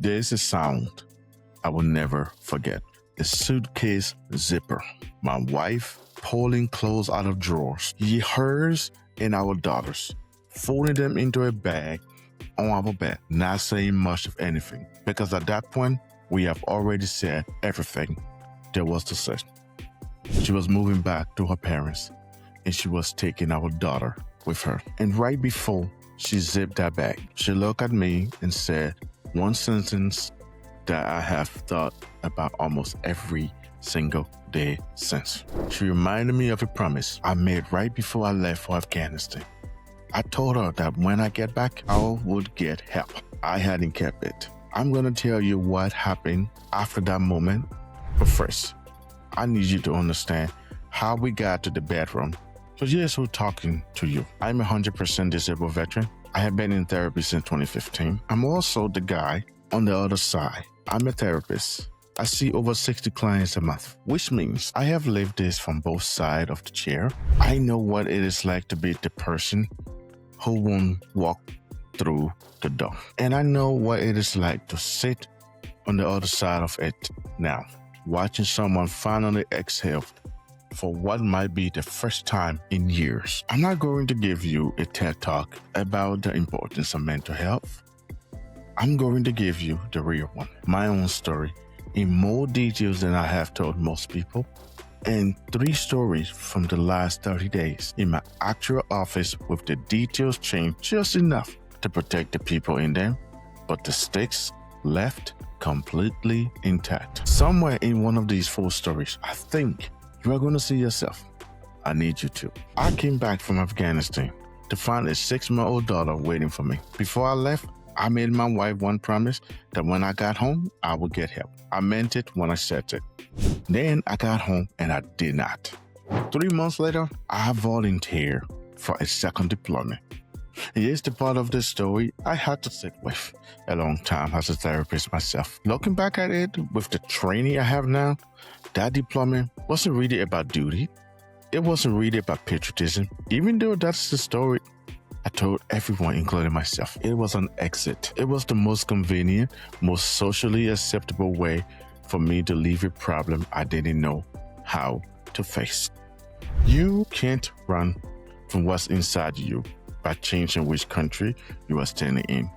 There's a sound I will never forget. The suitcase zipper. My wife pulling clothes out of drawers. Hers and our daughters. Folding them into a bag on our bed. Not saying much of anything. Because at that point, we have already said everything there was to say. She was moving back to her parents. And she was taking our daughter with her. And right before she zipped that bag, she looked at me and said one sentence that I have thought about almost every single day since. She reminded me of a promise I made right before I left for Afghanistan. I told her that when I get back, I would get help. I hadn't kept it. I'm going to tell you what happened after that moment. But first, I need you to understand how we got to the bedroom. So here's who's talking to you. I'm a 100% disabled veteran. I have been in therapy since 2015. I'm also the guy on the other side. I'm a therapist. I see over 60 clients a month, which means I have lived this from both sides of the chair. I know what it is like to be the person who won't walk through the door. And I know what it is like to sit on the other side of it now, watching someone finally exhale for what might be the first time in years. I'm not going to give you a TED Talk about the importance of mental health. I'm going to give you the real one, my own story, in more details than I have told most people, and 3 stories from the last 30 days in my actual office with the details changed just enough to protect the people in them, but the stakes left completely intact. Somewhere in one of these 4 stories, I think you are going to see yourself. I need you to. I came back from Afghanistan to find a 6-month-old daughter waiting for me. Before I left, I made my wife one promise that when I got home, I would get help. I meant it when I said it. Then I got home and I did not. 3 months later, I volunteered for a second deployment. Here's the part of the story I had to sit with a long time as a therapist myself. Looking back at it with the training I have now, that deployment wasn't really about duty. It wasn't really about patriotism. Even though that's the story I told everyone, including myself. It was an exit. It was the most convenient, most socially acceptable way for me to leave a problem I didn't know how to face. You can't run from what's inside you by changing which country you are standing in.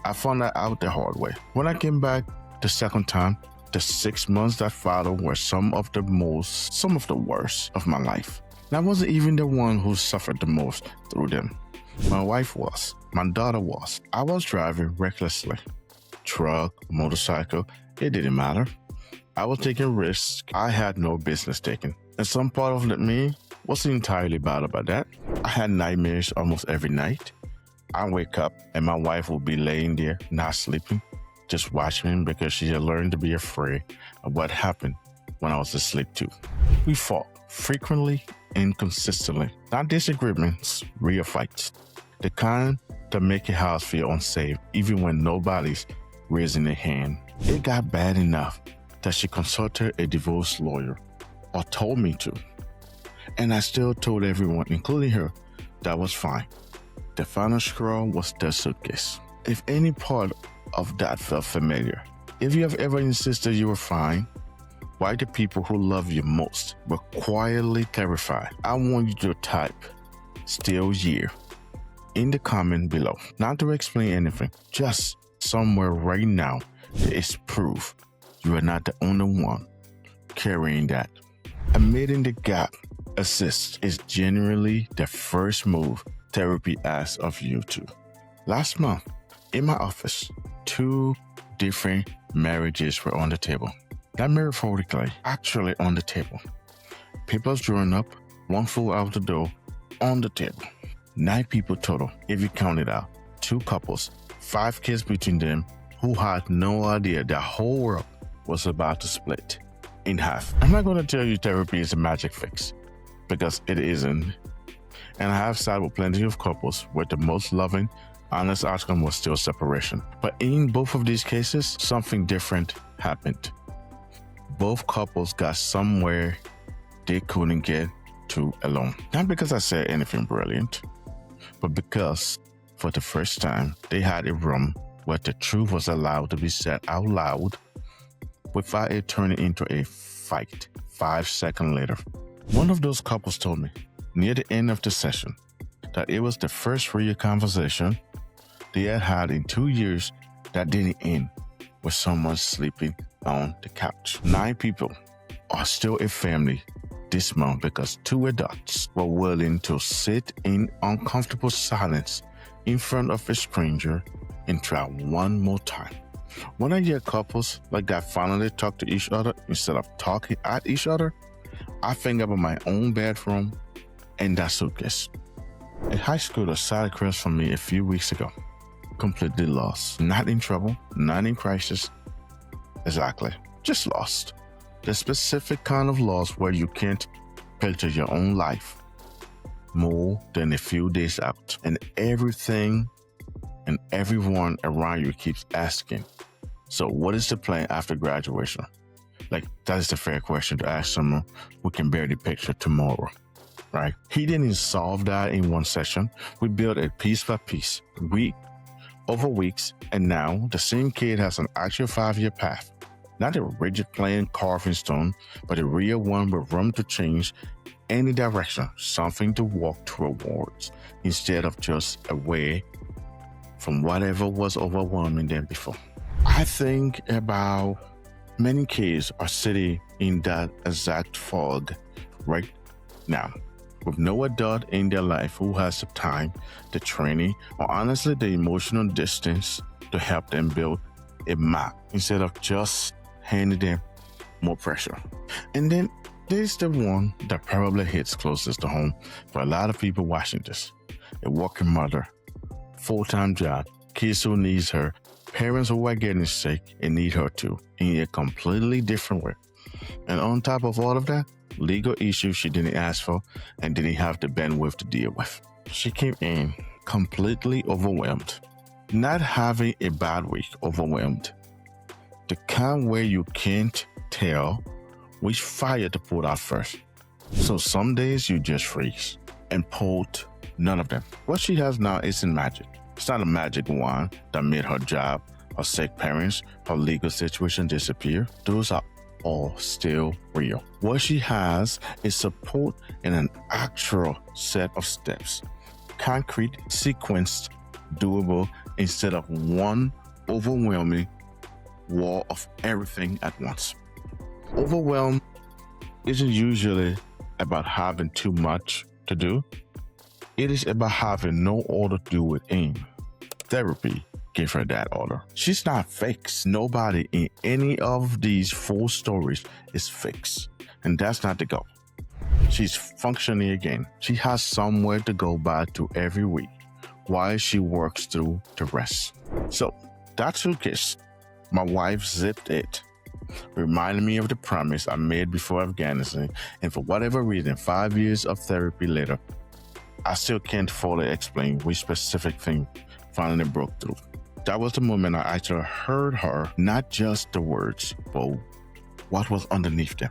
I found that out the hard way. When I came back the second time, the 6 months that followed were some of the worst of my life. And I wasn't even the one who suffered the most through them. My wife was. My daughter was. I was driving recklessly. Truck, motorcycle, it didn't matter. I was taking risks I had no business taking. And some part of me wasn't entirely bad about that. I had nightmares almost every night. I wake up and my wife would be laying there, not sleeping, just watching because she had learned to be afraid of what happened when I was asleep too. We fought frequently and consistently. Not disagreements, real fights. The kind that make your house feel unsafe even when nobody's raising a hand. It got bad enough that she consulted a divorce lawyer, or told me to. And I still told everyone, including her, that was fine. The final straw was the suitcase. If any part of that felt familiar, if you have ever insisted you were fine, why the people who love you most were quietly terrified, I want you to type "still here" in the comment below. Not to explain anything, just somewhere right now there is proof you are not the only one carrying that. Admitting the gap exists is genuinely the first move therapy asks of you to. Last month, in my office, 2 different marriages were on the table. Not metaphorically, actually on the table. Papers drawn up, 1 foot out the door, on the table. 9 people total, if you count it out. 2 couples, 5 kids between them, who had no idea the whole world was about to split in half. I'm not going to tell you therapy is a magic fix, because it isn't. And I have sat with plenty of couples where the most loving, honest outcome was still separation. But in both of these cases, something different happened. Both couples got somewhere they couldn't get to alone. Not because I said anything brilliant, but because for the first time, they had a room where the truth was allowed to be said out loud without it turning into a fight 5 seconds later. One of those couples told me near the end of the session that it was the first real conversation they had had in 2 years that didn't end with someone sleeping on the couch. 9 people are still a family this month because 2 adults were willing to sit in uncomfortable silence in front of a stranger and try one more time. When I hear couples like that finally talk to each other instead of talking at each other, I think about my own bedroom and that suitcase. A high schooler sat across from me a few weeks ago, completely lost. Not in trouble, not in crisis. Exactly, just lost. The specific kind of loss where you can't picture your own life more than a few days out, and everything and everyone around you keeps asking, so what is the plan after graduation? Like, that is the fair question to ask someone who can barely picture tomorrow, right? He didn't solve that in one session. We built it piece by piece, week over weeks, and now the same kid has an actual 5-year path. Not a rigid plan carved in stone, but a real one with room to change any direction, something to walk towards, instead of just away from whatever was overwhelming them before. I think about many kids are sitting in that exact fog right now, with no adult in their life who has the time, the training, or honestly the emotional distance to help them build a map instead of just handing them more pressure. And then there's the one that probably hits closest to home for a lot of people watching this. A working mother, full-time job, kids who needs her, parents who are getting sick and need her too, in a completely different way. And on top of all of that, legal issues she didn't ask for and didn't have the bandwidth to deal with. She came in completely overwhelmed. Not having a bad week, overwhelmed. The kind where you can't tell which fire to put out first. So some days you just freeze and pulled none of them. What she has now isn't magic. It's not a magic wand that made her job, her sick parents, her legal situation disappear. Those are all still real. What she has is support in an actual set of steps. Concrete, sequenced, doable, instead of one overwhelming wall of everything at once. Overwhelm isn't usually about having too much to do. It is about having no order to do it in. Therapy gave her that order. She's not fixed. Nobody in any of these 4 stories is fixed. And that's not the goal. She's functioning again. She has somewhere to go back to every week while she works through the rest. So that suitcase, my wife zipped it, reminded me of the promise I made before Afghanistan, and for whatever reason, 5 years of therapy later, I still can't fully explain which specific thing finally broke through. That was the moment I actually heard her, not just the words, but what was underneath them.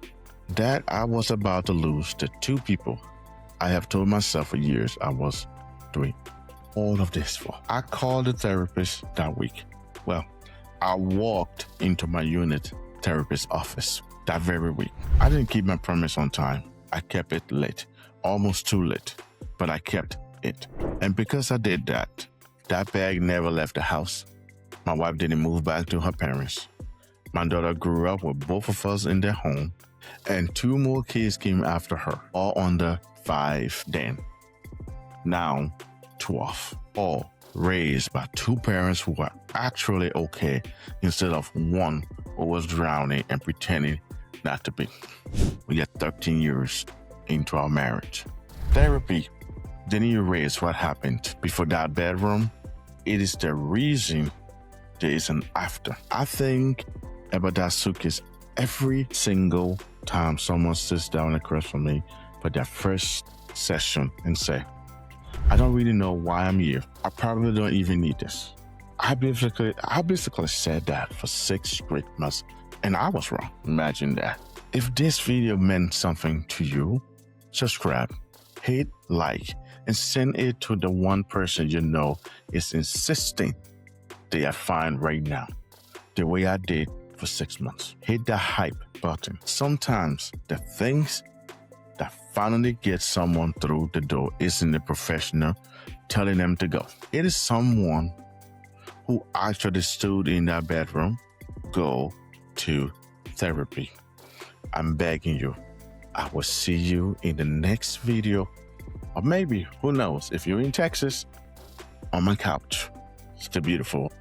That I was about to lose the 2 people I have told myself for years I was doing all of this for. I called the therapist that week. Well, I walked into my unit therapist's office that very week. I didn't keep my promise on time. I kept it late, almost too late, but I kept it. And because I did that, that bag never left the house. My wife didn't move back to her parents. My daughter grew up with both of us in their home, and 2 more kids came after her, all under 5 then. Now, 12, all raised by 2 parents who are actually okay instead of one who was drowning and pretending not to be. We are 13 years into our marriage. Therapy didn't erase what happened before that bedroom. It is the reason there is an after. I think about that suitcase every single time someone sits down across from me for their first session and say, I don't really know why I'm here. I probably don't even need this. I basically said that for 6 straight months, and I was wrong. Imagine that. If this video meant something to you, subscribe, hit like, and send it to the one person you know is insisting stay fine right now, the way I did for 6 months. Hit the hype button. Sometimes the things that finally get someone through the door isn't a professional telling them to go. It is someone who actually stood in that bedroom. Go to therapy. I'm begging you. I will see you in the next video, or maybe, who knows, if you're in Texas, on my couch. Stay beautiful.